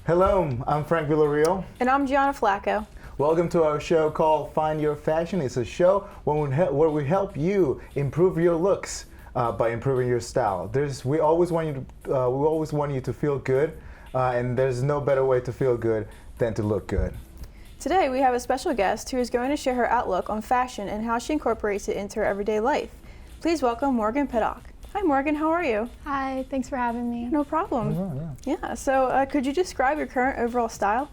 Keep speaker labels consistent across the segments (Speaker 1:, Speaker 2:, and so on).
Speaker 1: Hello, I'm Frank Villarreal.
Speaker 2: And I'm Gianna Flacco.
Speaker 1: Welcome to our show called Find Your Fashion. It's a show where we help you improve your looks by improving your style. We always want you to feel good, and there's no better way to feel good than to look good.
Speaker 2: Today we have a special guest who is going to share her outlook on fashion and how she incorporates it into her everyday life. Please welcome Morgan Pittock. Hi Morgan, how are you?
Speaker 3: Hi, thanks for having me.
Speaker 2: No problem.
Speaker 1: Oh, yeah.
Speaker 2: Yeah, so could you describe your current overall style?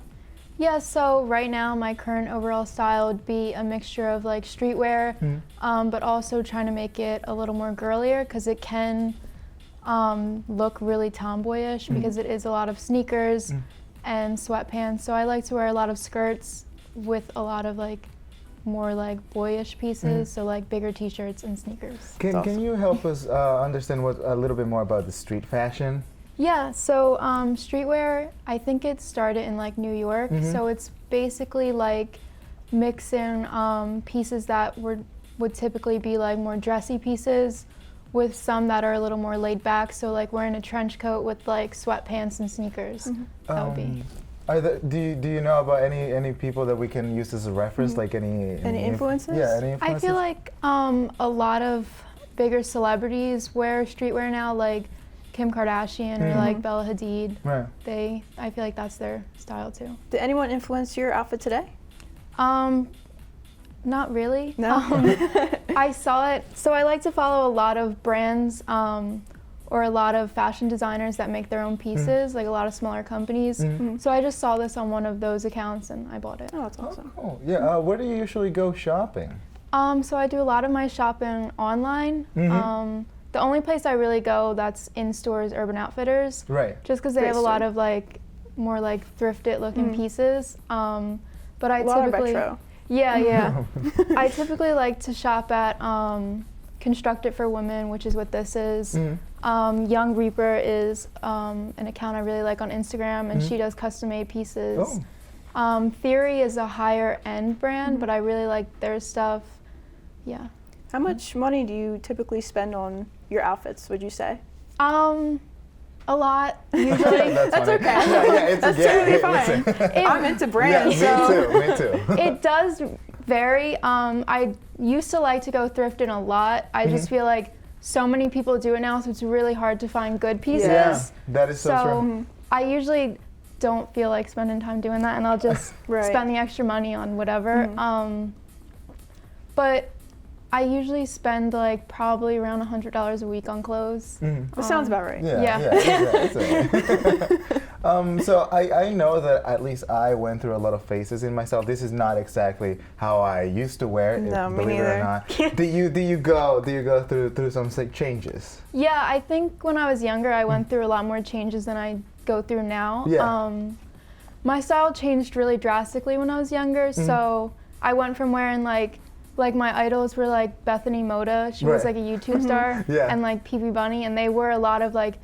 Speaker 3: Yeah, so right now my current overall style would be a mixture of like streetwear, but also trying to make it a little more girlier because it can look really tomboyish because it is a lot of sneakers and sweatpants. So I like to wear a lot of skirts with a lot of like more like boyish pieces, so like bigger t-shirts and sneakers.
Speaker 1: Can you help us understand a little bit more about the street fashion?
Speaker 3: Yeah, so streetwear, I think it started in like New York, so it's basically like mixing pieces that would typically be like more dressy pieces with some that are a little more laid back, so like wearing a trench coat with like sweatpants and sneakers. That would be.
Speaker 1: Do you know about any people that we can use as a reference, like any
Speaker 2: influences?
Speaker 1: Yeah, any influences?
Speaker 3: I feel like a lot of bigger celebrities wear streetwear now, like Kim Kardashian or like Bella Hadid.
Speaker 1: Right.
Speaker 3: I feel like that's their style too.
Speaker 2: Did anyone influence your outfit today?
Speaker 3: Not really.
Speaker 2: No?
Speaker 3: I saw it. So I like to follow a lot of brands or a lot of fashion designers that make their own pieces, like a lot of smaller companies. So I just saw this on one of those accounts and I bought it.
Speaker 2: Oh, that's awesome.
Speaker 1: Oh, yeah. Where do you usually go shopping?
Speaker 3: So I do a lot of my shopping online. The only place I really go that's in store is Urban Outfitters.
Speaker 1: Right.
Speaker 3: Just because they have a lot of like more like thrifted looking pieces. But I typically
Speaker 2: retro.
Speaker 3: Yeah. I typically like to shop at Construct It for Women, which is what this is. Young Reaper is an account I really like on Instagram, and she does custom made pieces. Theory is a higher end brand, but I really like their stuff. Yeah.
Speaker 2: How much money do you typically spend on your outfits, would you say?
Speaker 3: A lot, usually.
Speaker 1: That's
Speaker 2: okay.
Speaker 1: That's
Speaker 2: totally fine. I'm into brands,
Speaker 1: me too.
Speaker 3: It does vary. I used to like to go thrifting a lot. I just feel like so many people do it now, so it's really hard to find good pieces.
Speaker 1: Yeah, that is so true.
Speaker 3: I usually don't feel like spending time doing that, and I'll just spend the extra money on whatever. But I usually spend like probably around $100 a week on clothes.
Speaker 2: That sounds about right.
Speaker 1: So I know that at least I went through a lot of phases in myself. This is not exactly how I used to wear it,
Speaker 2: No, me
Speaker 1: believe it or not. Do you go through some changes?
Speaker 3: Yeah, I think when I was younger, I went through a lot more changes than I go through now.
Speaker 1: Yeah.
Speaker 3: My style changed really drastically when I was younger, so I went from wearing like my idols were like Bethany Moda. She was like a YouTube star, and like PB Bunny, and they wore a lot of like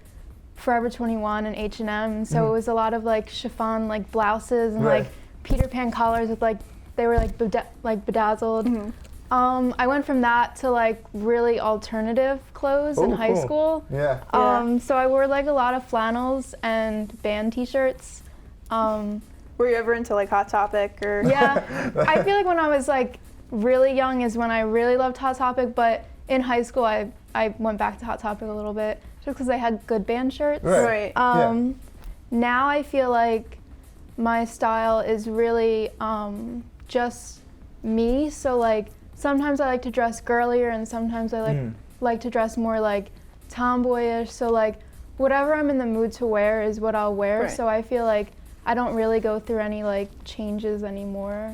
Speaker 3: Forever 21 and H&M. And so it was a lot of like chiffon like blouses and like Peter Pan collars with like they were like bedazzled. I went from that to like really alternative clothes in high school. So I wore like a lot of flannels and band t-shirts.
Speaker 2: Were you ever into like Hot Topic or?
Speaker 3: Yeah, I feel like when I was like really young is when I really loved Hot Topic, but in high school I went back to Hot Topic a little bit just because they had good band shirts.
Speaker 2: Right.
Speaker 3: Now I feel like my style is really just me, so like sometimes I like to dress girlier and sometimes I like to dress more like tomboyish, so like whatever I'm in the mood to wear is what I'll wear. So I feel like I don't really go through any like changes anymore.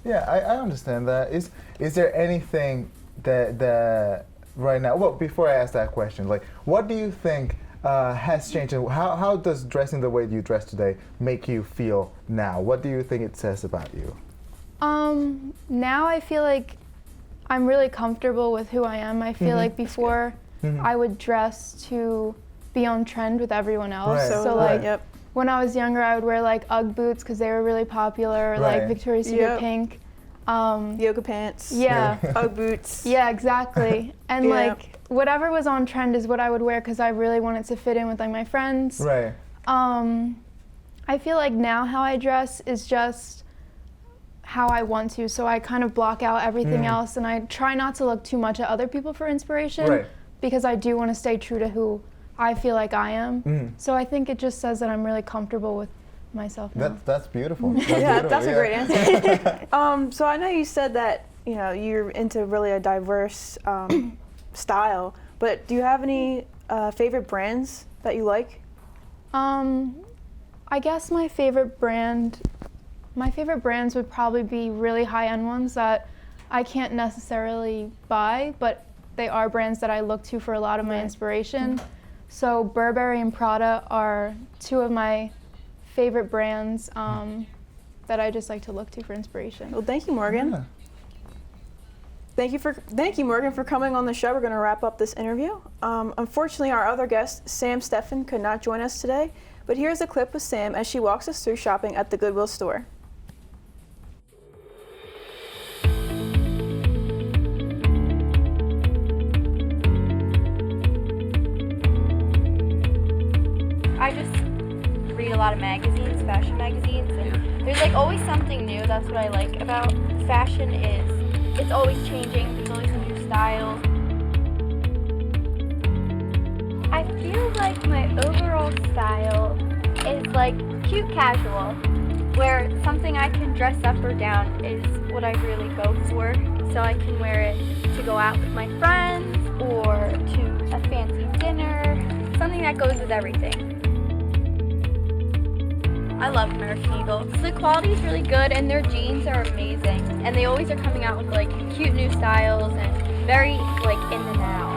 Speaker 1: Yeah, I understand that. Is there anything that right now? Well, before I ask that question, like, what do you think has changed, and how does dressing the way you dress today make you feel now? What do you think it says about you?
Speaker 3: Now I feel like I'm really comfortable with who I am. I feel like before I would dress to be on trend with everyone else. So like. When I was younger, I would wear like UGG boots because they were really popular, like Victoria's Secret pink.
Speaker 2: Yoga pants.
Speaker 3: Yeah.
Speaker 2: UGG boots.
Speaker 3: Yeah, exactly. And like whatever was on trend is what I would wear because I really wanted to fit in with like my friends.
Speaker 1: Right.
Speaker 3: I feel like now how I dress is just how I want to, so I kind of block out everything else, and I try not to look too much at other people for inspiration, because I do want to stay true to who I feel like I am. So I think it just says that I'm really comfortable with myself now.
Speaker 1: That's beautiful.
Speaker 2: That's a great answer. So I know you said that you're into really a diverse style, but do you have any favorite brands that you like?
Speaker 3: I guess my favorite brands would probably be really high-end ones that I can't necessarily buy, but they are brands that I look to for a lot of my inspiration. So Burberry and Prada are two of my favorite brands that I just like to look to for inspiration.
Speaker 2: Well, thank you, Morgan.
Speaker 1: Yeah.
Speaker 2: Thank you, Morgan, for coming on the show. We're going to wrap up this interview. Unfortunately, our other guest, Sam Steffen, could not join us today, but here's a clip with Sam as she walks us through shopping at the Goodwill store.
Speaker 4: I just read a lot of magazines, fashion magazines, and there's like always something new. That's what I like about fashion is it's always changing. There's always new styles. I feel like my overall style is like cute casual, where something I can dress up or down is what I really go for. So I can wear it to go out with my friends or to a fancy dinner, something that goes with everything. I love American Eagle. The quality is really good and their jeans are amazing. And they always are coming out with like cute new styles and very like in the now.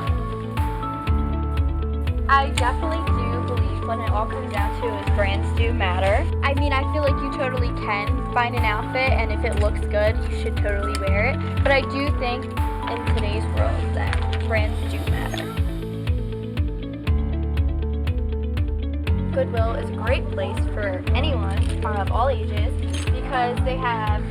Speaker 4: I definitely do believe when it all comes down to is brands do matter. I mean, I feel like you totally can find an outfit and if it looks good, you should totally wear it. But I do think in today's world that brands do matter. Goodwill is a great place for anyone of all ages because they have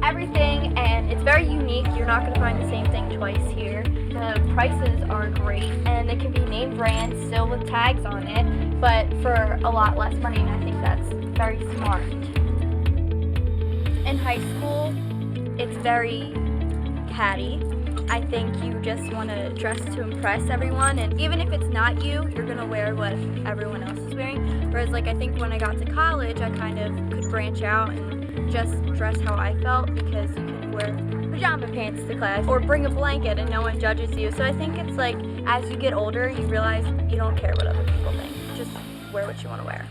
Speaker 4: everything and it's very unique. You're not going to find the same thing twice here. The prices are great and they can be name brands still with tags on it, but for a lot less money, and I think that's very smart. In high school, it's very catty. I think you just want to dress to impress everyone, and even if it's not you, you're going to wear what everyone else is wearing. Whereas like I think when I got to college, I kind of could branch out and just dress how I felt because you can wear pajama pants to class or bring a blanket and no one judges you. So I think it's like as you get older, you realize you don't care what other people think. Just wear what you want to wear.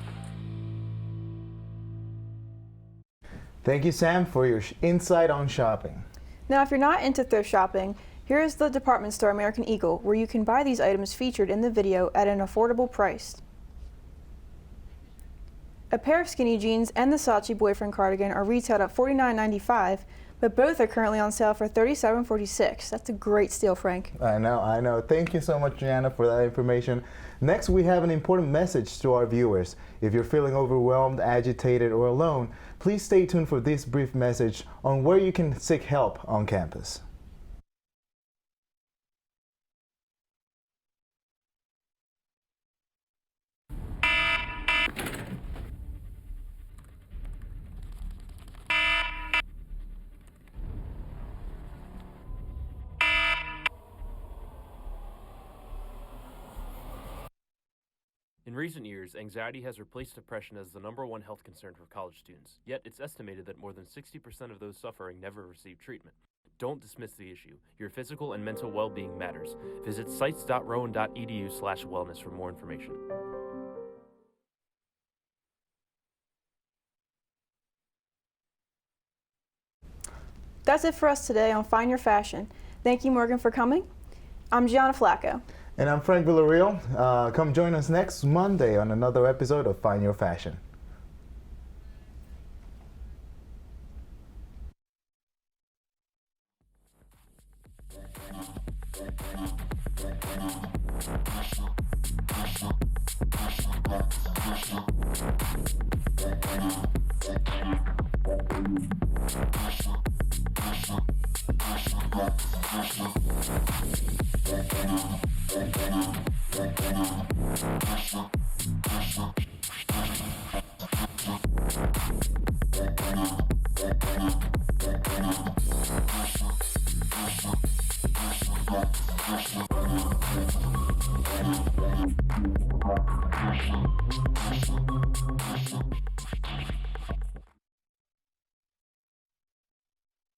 Speaker 1: Thank you, Sam, for your insight on shopping.
Speaker 2: Now, if you're not into thrift shopping, here's the department store American Eagle, where you can buy these items featured in the video at an affordable price. A pair of skinny jeans and the Saatchi boyfriend cardigan are retailed at $49.95, but both are currently on sale for $37.46. That's a great steal, Frank.
Speaker 1: I know. Thank you so much, Gianna, for that information. Next, we have an important message to our viewers. If you're feeling overwhelmed, agitated, or alone, please stay tuned for this brief message on where you can seek help on campus.
Speaker 5: In recent years, anxiety has replaced depression as the #1 health concern for college students, yet it's estimated that more than 60% of those suffering never receive treatment. Don't dismiss the issue. Your physical and mental well-being matters. Visit sites.rowan.edu/wellness for more information.
Speaker 2: That's it for us today on Find Your Fashion. Thank you, Morgan, for coming. I'm Gianna Flacco.
Speaker 1: And I'm Frank Villarreal. Come join us next Monday on another episode of Find Your Fashion.